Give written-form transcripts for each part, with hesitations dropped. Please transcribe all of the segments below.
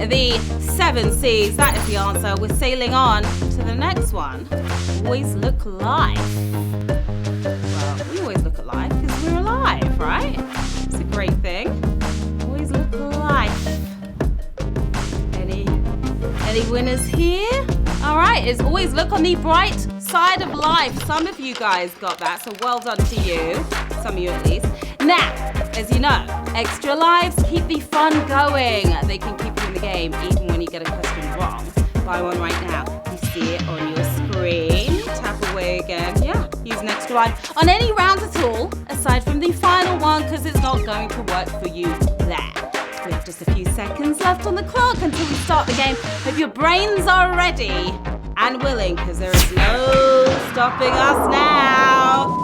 the 7 C's. That is the answer. We're sailing on to the next one. Always look life. Well, we always look at life because we're alive, right? It's a great thing. Always look life. Any winners here? All right, it's always look on the bright side of life. Some of you guys got that, so well done to you. Some of you at least. Now, as you know, extra lives keep the fun going. They can keep you in the game even when you get a question wrong. Buy one right now. You see it on your screen. Tap away again. Yeah, use an extra life on any round at all, aside from the final one, because it's not going to work for you there. We have just a few seconds left on the clock until we start the game. Hope your brains are ready and willing, because there is no stopping us now.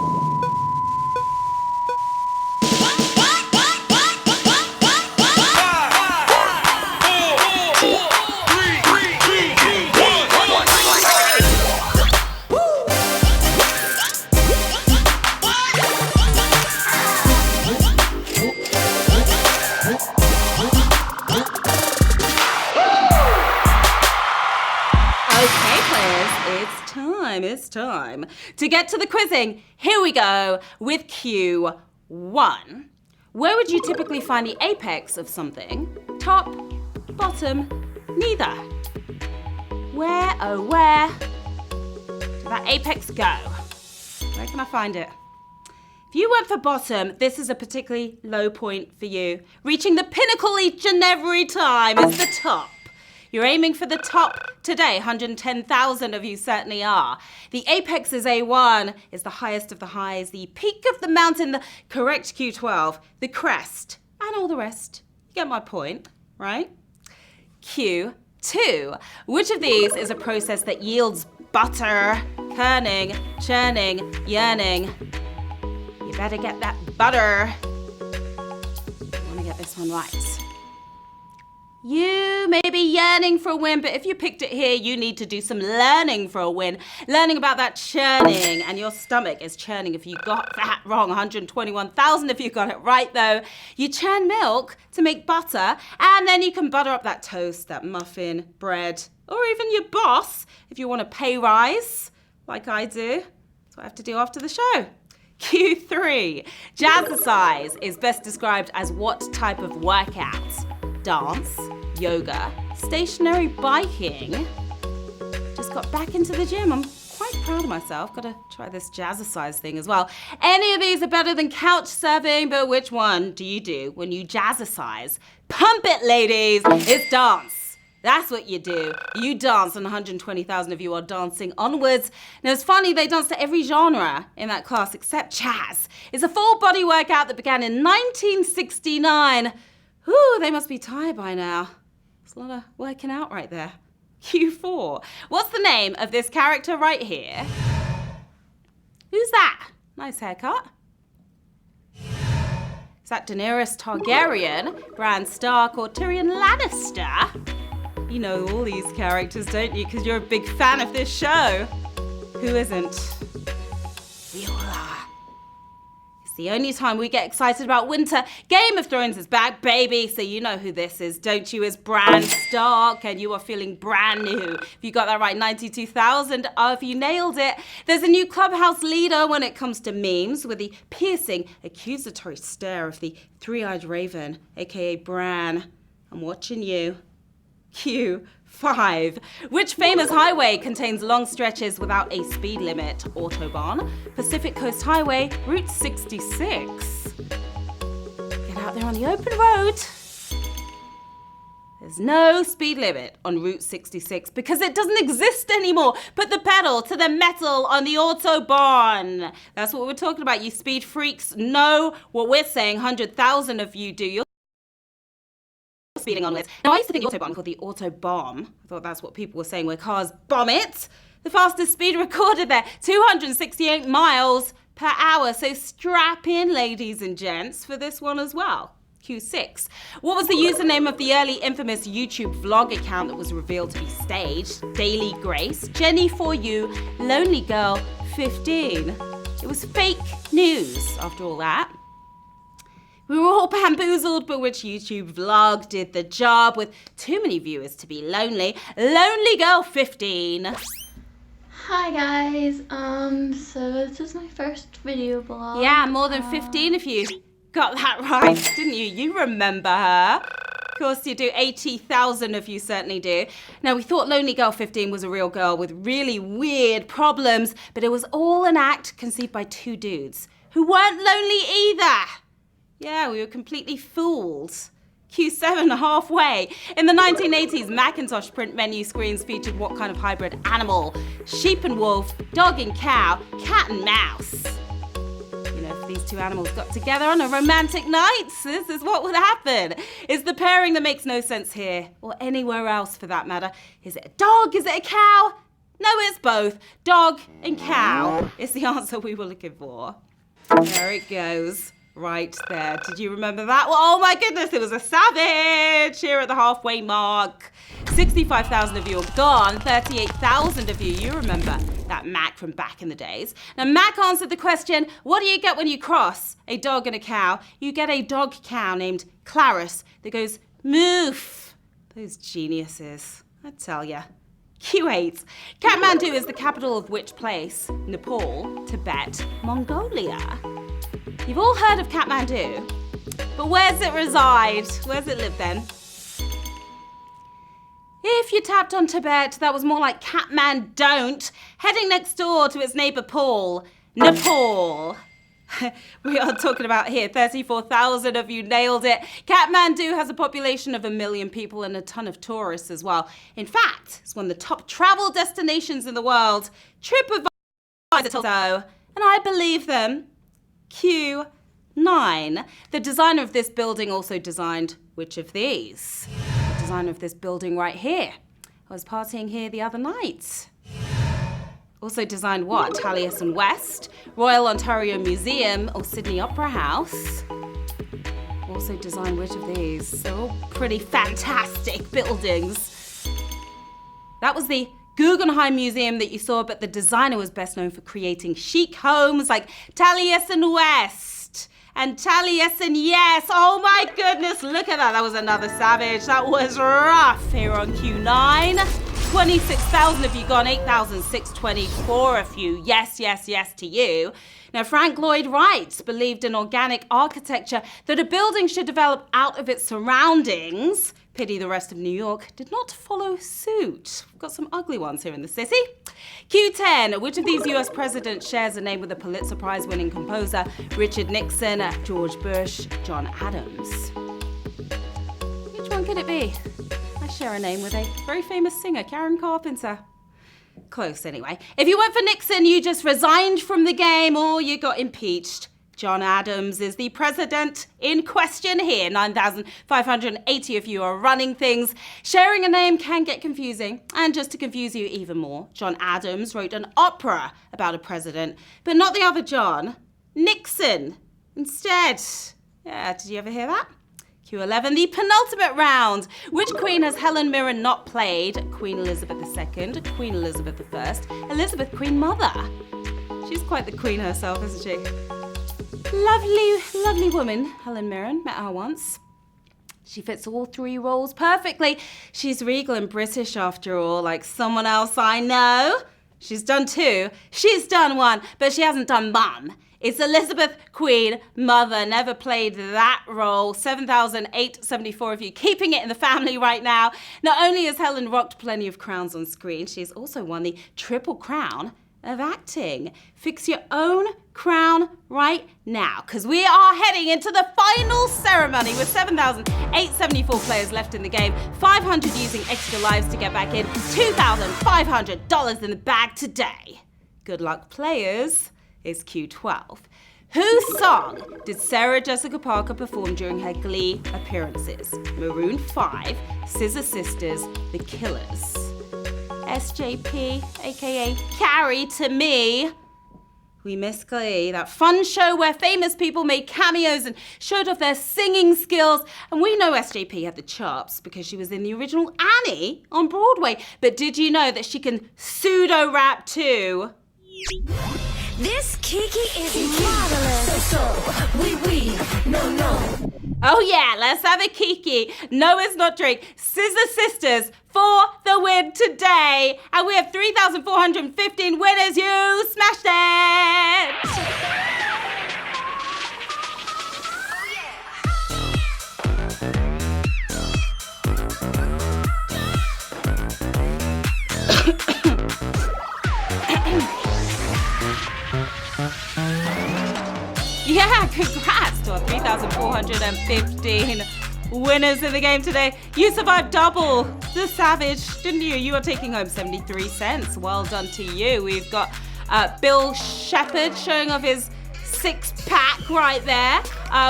It's time to get to the quizzing. Here we go with Q1. Where would you typically find the apex of something? Top, bottom, neither. Where, oh where did that apex go? Where can I find it? If you went for bottom, this is a particularly low point for you. Reaching the pinnacle each and every time is the top. You're aiming for the top today. 110,000 of you certainly are. The apex is A1, is the highest of the highs, the peak of the mountain, the correct Q12, the crest, and all the rest. You get my point, right? Q2. Which of these is a process that yields butter? Kerning, churning, yearning. You better get that butter. I want to get this one right. You may be yearning for a win, but if you picked it here, you need to do some learning for a win. Learning about that churning, and your stomach is churning if you got that wrong. 121,000 if you got it right, though. You churn milk to make butter, and then you can butter up that toast, that muffin, bread, or even your boss if you want a pay rise, like I do. That's what I have to do after the show. Q3. Jazzercise is best described as what type of workout? Dance, yoga, stationary biking. Just got back into the gym. I'm quite proud of myself. Got to try this jazzercise thing as well. Any of these are better than couch surfing, but which one do you do when you jazzercise? Pump it, ladies. It's dance. That's what you do. You dance, and 120,000 of you are dancing onwards. Now, it's funny, they dance to every genre in that class except jazz. It's a full body workout that began in 1969. Whew, they must be tired by now. There's a lot of working out right there. Q4. What's the name of this character right here? Who's that? Nice haircut. Is that Daenerys Targaryen, Bran Stark, or Tyrion Lannister? You know all these characters, don't you? Because you're a big fan of this show. Who isn't? We all are. The only time we get excited about winter. Game of Thrones is back, baby, so you know who this is, don't you? It's Bran Stark, and you are feeling brand new. If you got that right, 92,000 of you nailed it. There's a new clubhouse leader when it comes to memes, with the piercing, accusatory stare of the three-eyed raven, aka Bran. I'm watching you. Q5. Which famous highway contains long stretches without a speed limit? Autobahn, Pacific Coast Highway, Route 66. Get out there on the open road. There's no speed limit on Route 66 because it doesn't exist anymore. Put the pedal to the metal on the Autobahn. That's what we're talking about. You speed freaks know what we're saying. 100,000 of you do. You're speeding onwards. Now, I used to think the Autobahn called the Autobomb. I thought that's what people were saying where cars bomb it. The fastest speed recorded there, 268 miles per hour. So strap in, ladies and gents, for this one as well. Q6. What was the username of the early infamous YouTube vlog account that was revealed to be staged? Daily Grace, Jenny4U, Lonely Girl 15. It was fake news after all that. We were all bamboozled, but which YouTube vlog did the job with too many viewers to be lonely? Lonely Girl 15. Hi guys, so this is my first video blog. Yeah, more than 15 if you got that right, didn't you? You remember her. Of course you do, 80,000 of you certainly do. Now we thought Lonely Girl 15 was a real girl with really weird problems, but it was all an act conceived by two dudes who weren't lonely either. Yeah, we were completely fooled. Q7 halfway. In the 1980s, Macintosh print menu screens featured what kind of hybrid animal? Sheep and wolf, dog and cow, cat and mouse. You know, if these two animals got together on a romantic night, this is what would happen. It's the pairing that makes no sense here, or anywhere else for that matter. Is it a dog? Is it a cow? No, it's both. Dog and cow is the answer we were looking for. There it goes. Right there. Did you remember that? Well, oh my goodness, it was a savage here at the halfway mark. 65,000 of you are gone. 38,000 of you remember that Mac from back in the days. Now, Mac answered the question, what do you get when you cross a dog and a cow? You get a dog cow named Clarice that goes moof. Those geniuses, I tell ya. Q8. Kathmandu is the capital of which place? Nepal, Tibet, Mongolia. You've all heard of Kathmandu, but where's it reside? Where's it live then? If you tapped on Tibet, that was more like Kathmandu, heading next door to its neighbor Paul, Nepal. We are talking about here, 34,000 of you nailed it. Kathmandu has a population of 1 million people and a ton of tourists as well. In fact, it's one of the top travel destinations in the world. TripAdvisor so, and I believe them. Q9. The designer of this building also designed which of these? The designer of this building right here. I was partying here the other night. Also designed what? Taliesin West, Royal Ontario Museum, or Sydney Opera House. Also designed which of these? They're all pretty fantastic buildings. That was the Guggenheim Museum that you saw, but the designer was best known for creating chic homes like Taliesin West and Taliesin Yes. Oh my goodness, look at that. That was another savage. That was rough here on Q9. 26,000 of you gone, 8,624 of you. Yes, yes, yes to you. Now, Frank Lloyd Wright believed in organic architecture, that a building should develop out of its surroundings. Pity the rest of New York did not follow suit. We've got some ugly ones here in the city. Q10, which of these US presidents shares a name with a Pulitzer Prize winning composer? Richard Nixon, George Bush, John Adams. Which one could it be? I share a name with a very famous singer, Sharon Carpenter. Close anyway. If you went for Nixon, you just resigned from the game or you got impeached. John Adams is the president in question here. 9,580 of you are running things. Sharing a name can get confusing. And just to confuse you even more, John Adams wrote an opera about a president, but not the other John, Nixon instead. Yeah, did you ever hear that? Q11, the penultimate round. Which queen has Helen Mirren not played? Queen Elizabeth II, Queen Elizabeth I, Elizabeth Queen Mother. She's quite the queen herself, isn't she? Lovely, lovely woman, Helen Mirren. Met her once. She fits all three roles perfectly. She's regal and British after all, like someone else I know. She's done two. She's done one, but she hasn't done mum. It's Elizabeth Queen Mother. Never played that role. 7,874 of you keeping it in the family right now. Not only has Helen rocked plenty of crowns on screen, she's also won the Triple Crown of acting. Fix your own crown right now, because we are heading into the final ceremony with 7,874 players left in the game, 500 using extra lives to get back in, $2,500 in the bag today. Good luck, players. Is Q12. Whose song did Sarah Jessica Parker perform during her Glee appearances? Maroon 5, Scissor Sisters, The Killers. SJP, aka Carrie to me. We miss Glee, that fun show where famous people made cameos and showed off their singing skills. And we know SJP had the chops because she was in the original Annie on Broadway. But did you know that she can pseudo-rap too? This Kiki is marvelous. So, we, no. Oh yeah, let's have a Kiki. No, it's not drink. Scissor Sisters for the win today. And we have 3,415 winners. You smashed it. Yeah, congrats to our 3,415 winners in the game today. You survived double the Savage, didn't you? You are taking home 73 cents. Well done to you. We've got Bill Shepherd showing off his six-pack right there.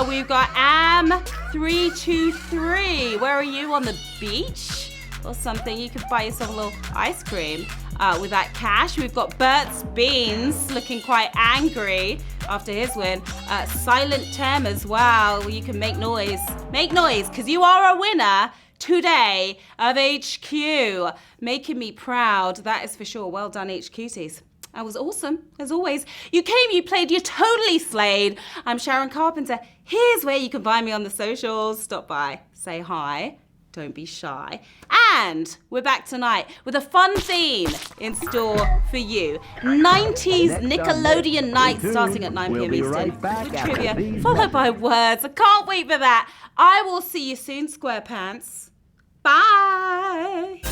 We've got Am323. Where are you? On the beach or something? You could buy yourself a little ice cream with that cash. We've got Bert's Beans looking quite angry after his win. Silent Tem as well. You can make noise. Make noise, because you are a winner today of HQ. Making me proud, that is for sure. Well done, HQties. That was awesome, as always. You came, you played, you totally slayed. I'm Sharon Carpenter. Here's where you can find me on the socials. Stop by, say hi. Don't be shy. And we're back tonight with a fun theme in store for you. 90s Nickelodeon night starting at 9 p.m. Eastern. With trivia, followed by words. I can't wait for that. I will see you soon, SquarePants. Bye.